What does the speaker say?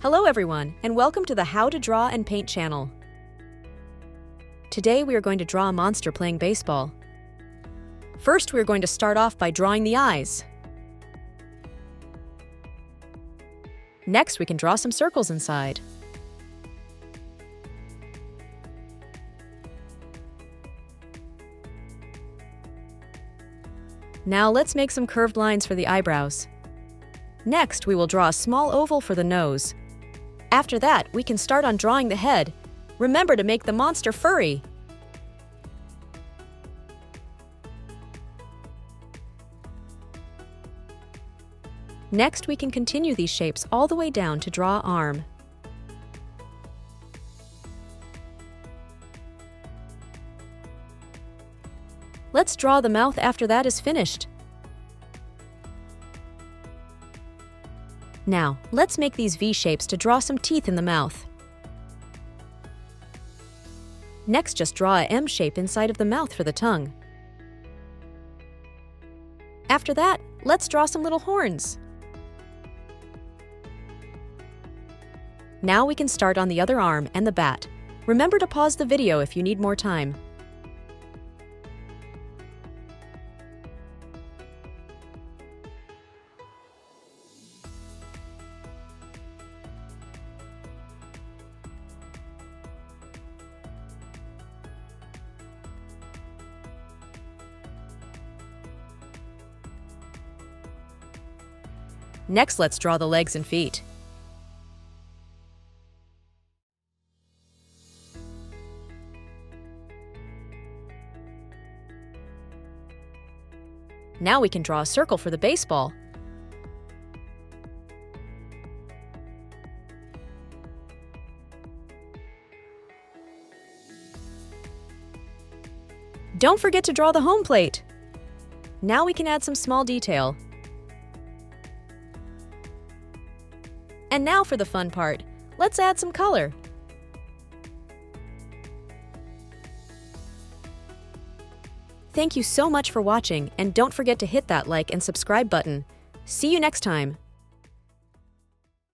Hello everyone, and welcome to the How to Draw and Paint channel. Today we are going to draw a monster playing baseball. First, we are going to start off by drawing the eyes. Next, we can draw some circles inside. Now let's make some curved lines for the eyebrows. Next, we will draw a small oval for the nose. After that, we can start on drawing the head. Remember to make the monster furry. Next, we can continue these shapes all the way down to draw arm. Let's draw the mouth after that is finished. Now, let's make these V shapes to draw some teeth in the mouth. Next, just draw a M shape inside of the mouth for the tongue. After that, let's draw some little horns. Now we can start on the other arm and the bat. Remember to pause the video if you need more time. Next, let's draw the legs and feet. Now we can draw a circle for the baseball. Don't forget to draw the home plate. Now we can add some small detail. And now for the fun part. Let's add some color. Thank you so much for watching, and don't forget to hit that like and subscribe button. See you next time.